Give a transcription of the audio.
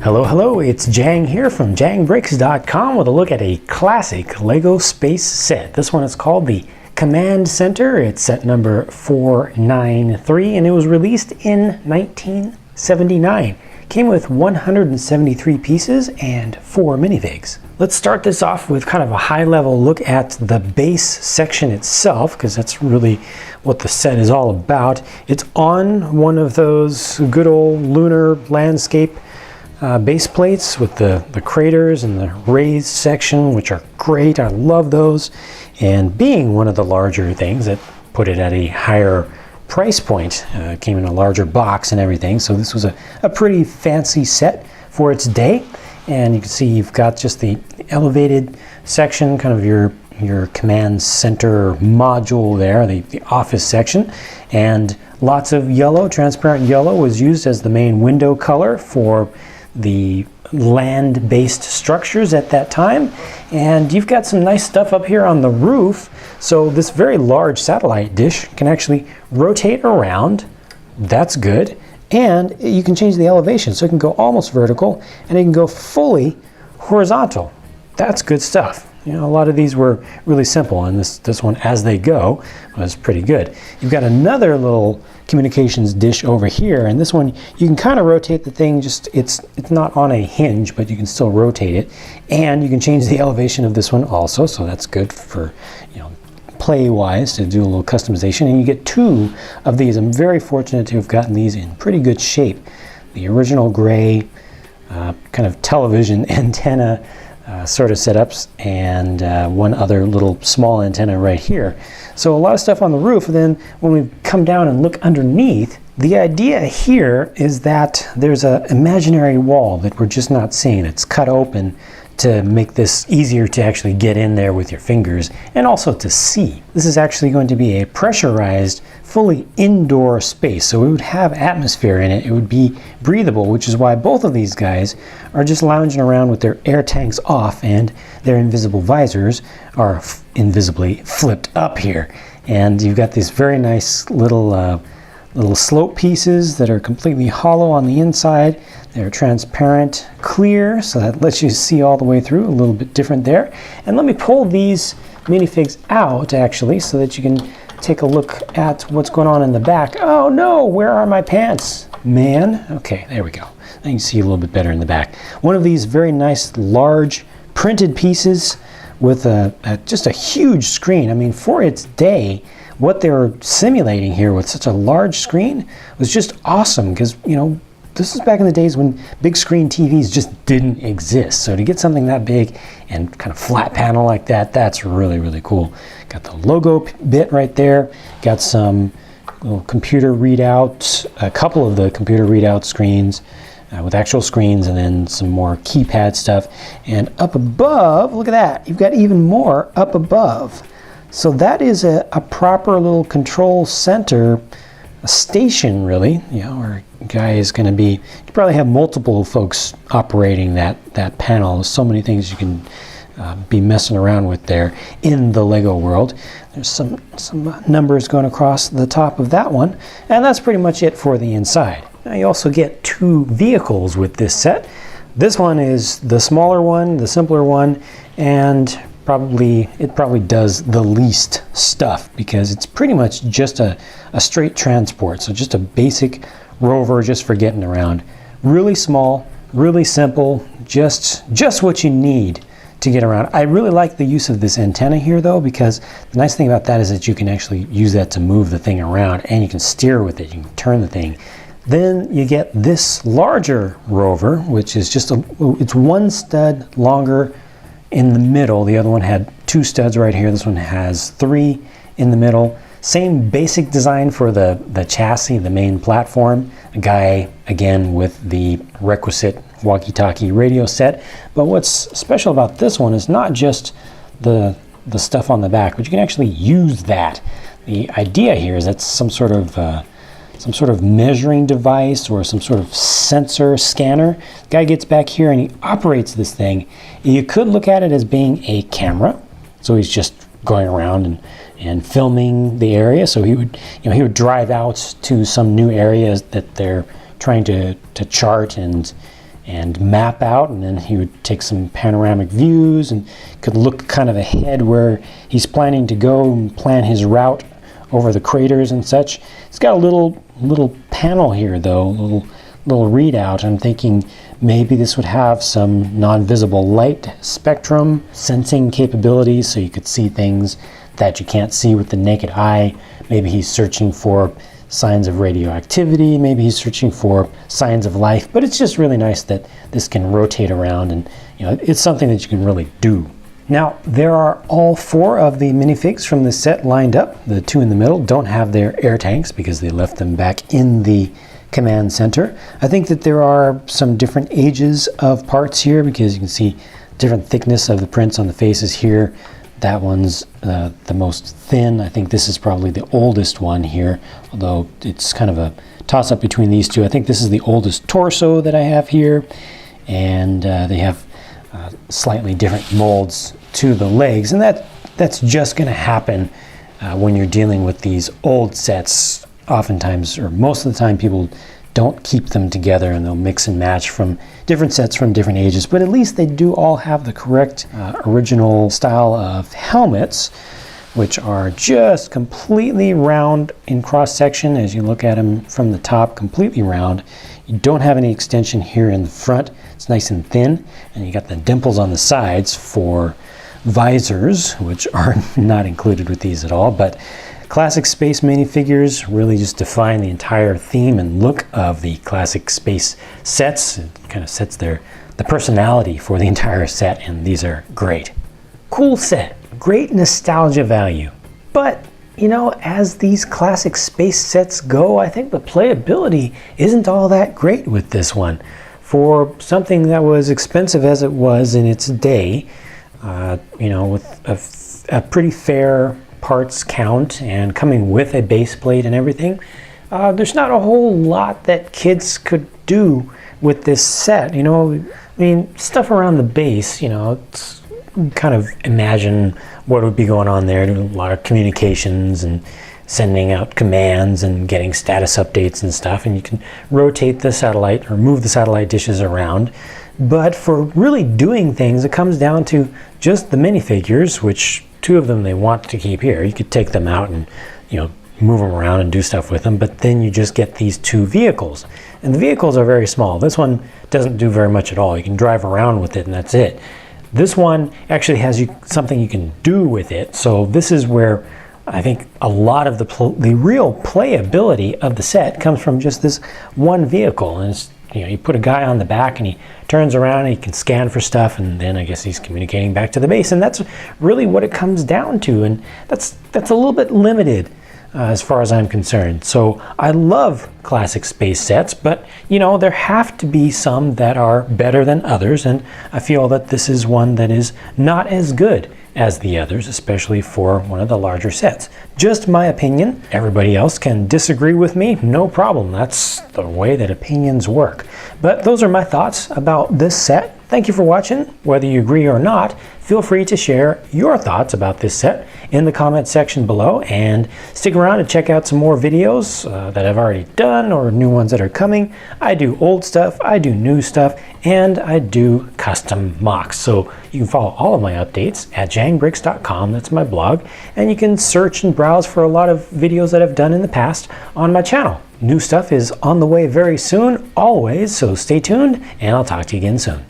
Hello, it's Jang here from JangBricks.com with a look at a classic LEGO space set. This one is called the Command Center. It's set number 493 and it was released in 1979. Came with 173 pieces and 4 minifigs. Let's start this off with kind of a high-level look at the base section itself, because that's really what the set is all about. It's on one of those good old lunar landscape base plates with the craters and the raised section, which are great. I love those. And being one of the larger things that put it at a higher price point, came in a larger box and everything. So this was a pretty fancy set for its day. And you can see you've got just the elevated section, kind of your command center module there, the office section. And lots of yellow, transparent yellow was used as the main window color for the land-based structures at that time. And you've got some nice stuff up here on the roof. So this very large satellite dish can actually rotate around. That's good. And you can change the elevation, so it can go almost vertical and it can go fully horizontal. That's good stuff. You know, a lot of these were really simple, and this one, as they go, was pretty good. You've got another little communications dish over here, and this one you can kind of rotate the thing. Just it's not on a hinge, but you can still rotate it, and you can change the elevation of this one also. So that's good for, you know, play-wise, to do a little customization. And you get 2 of these. I'm very fortunate to have gotten these in pretty good shape. The original gray kind of television antenna sort of setups, and one other little small antenna right here. So a lot of stuff on the roof. And then when we come down and look underneath, the idea here is that there's an imaginary wall that we're just not seeing. It's cut open to make this easier to actually get in there with your fingers and also to see. This is actually going to be a pressurized, fully indoor space. So it would have atmosphere in it. It would be breathable, which is why both of these guys are just lounging around with their air tanks off and their invisible visors are invisibly flipped up here. And you've got these very nice little slope pieces that are completely hollow on the inside. They're transparent, clear, so that lets you see all the way through. A little bit different there. And let me pull these minifigs out, actually, so that you can take a look at what's going on in the back. Oh no, where are my pants, man? Okay, there we go. Now you can see a little bit better in the back. One of these very nice, large, printed pieces with just a huge screen. I mean, for its day, what they were simulating here with such a large screen was just awesome, because, you know, this is back in the days when big screen TVs just didn't exist. So to get something that big and kind of flat panel like that, that's really, really cool. Got the logo bit right there. Got some little computer readouts, a couple of the computer readout screens with actual screens, and then some more keypad stuff. And up above, look at that. You've got even more up above. So that is a proper little control center, a station really, you know, where a guy is going to be, you probably have multiple folks operating that panel. There's so many things you can be messing around with there in the LEGO world. There's some numbers going across the top of that one, and that's pretty much it for the inside. Now you also get 2 vehicles with this set. This one is the smaller one, the simpler one, and it probably does the least stuff, because it's pretty much just a straight transport. So just a basic rover just for getting around. Really small, really simple, just what you need to get around. I really like the use of this antenna here though, because the nice thing about that is that you can actually use that to move the thing around, and you can steer with it, you can turn the thing. Then you get this larger rover, which is it's 1 stud longer in the middle. The other one had 2 studs right here. This one has 3 in the middle. Same basic design for the chassis, the main platform. A guy, again, with the requisite walkie-talkie radio set. But what's special about this one is not just the stuff on the back, but you can actually use that. The idea here is that's some sort of measuring device or some sort of sensor scanner. The guy gets back here and he operates this thing. You could look at it as being a camera. So he's just going around and filming the area. So he would drive out to some new areas that they're trying to chart and and map out, and then he would take some panoramic views and could look kind of ahead where he's planning to go and plan his route over the craters and such. It's got a little panel here though, little readout. I'm thinking maybe this would have some non-visible light spectrum sensing capabilities, so you could see things that you can't see with the naked eye. Maybe he's searching for signs of radioactivity, maybe he's searching for signs of life, but it's just really nice that this can rotate around, and it's something that you can really do. Now, there are all 4 of the minifigs from the set lined up. The 2 in the middle don't have their air tanks because they left them back in the command center. I think that there are some different ages of parts here because you can see different thickness of the prints on the faces here. That one's the most thin. I think this is probably the oldest one here, although it's kind of a toss-up between these two. I think this is the oldest torso that I have here, and they have slightly different molds to the legs, and that's just going to happen when you're dealing with these old sets. Oftentimes, or most of the time, people don't keep them together and they'll mix and match from different sets from different ages, but at least they do all have the correct original style of helmets, which are just completely round in cross section. As you look at them from the top, completely round. You don't have any extension here in the front. It's nice and thin, and you got the dimples on the sides for visors, which are not included with these at all. But classic space minifigures really just define the entire theme and look of the classic space sets. It kind of sets the personality for the entire set, and these are great. Cool set, great nostalgia value. But, as these classic space sets go, I think the playability isn't all that great with this one. For something that was expensive as it was in its day, with a pretty fair parts count and coming with a base plate and everything, there's not a whole lot that kids could do with this set. Stuff around the base, it's kind of imagine what would be going on there. A lot of communications and sending out commands and getting status updates and stuff, and you can rotate the satellite or move the satellite dishes around. But for really doing things, it comes down to just the minifigures, which 2 of them they want to keep here. You could take them out and move them around and do stuff with them, but then you just get these 2 vehicles, and the vehicles are very small. This one doesn't do very much at all. You can drive around with it and that's it. This one actually has something you can do with it, so this is where I think a lot of the real playability of the set comes from just this one vehicle. And it's, you put a guy on the back and he turns around and he can scan for stuff, and then I guess he's communicating back to the base, and that's really what it comes down to, and that's a little bit limited as far as I'm concerned. So I love classic space sets, but there have to be some that are better than others, and I feel that this is one that is not as good as the others, especially for one of the larger sets. Just my opinion. Everybody else can disagree with me, no problem. That's the way that opinions work. But those are my thoughts about this set. Thank you for watching. Whether you agree or not, feel free to share your thoughts about this set in the comment section below, and stick around and check out some more videos that I've already done or new ones that are coming. I do old stuff, I do new stuff, and I do custom mocks. So you can follow all of my updates at jangbricks.com. That's my blog, and you can search and browse for a lot of videos that I've done in the past on my channel. New stuff is on the way very soon, always, so stay tuned, and I'll talk to you again soon.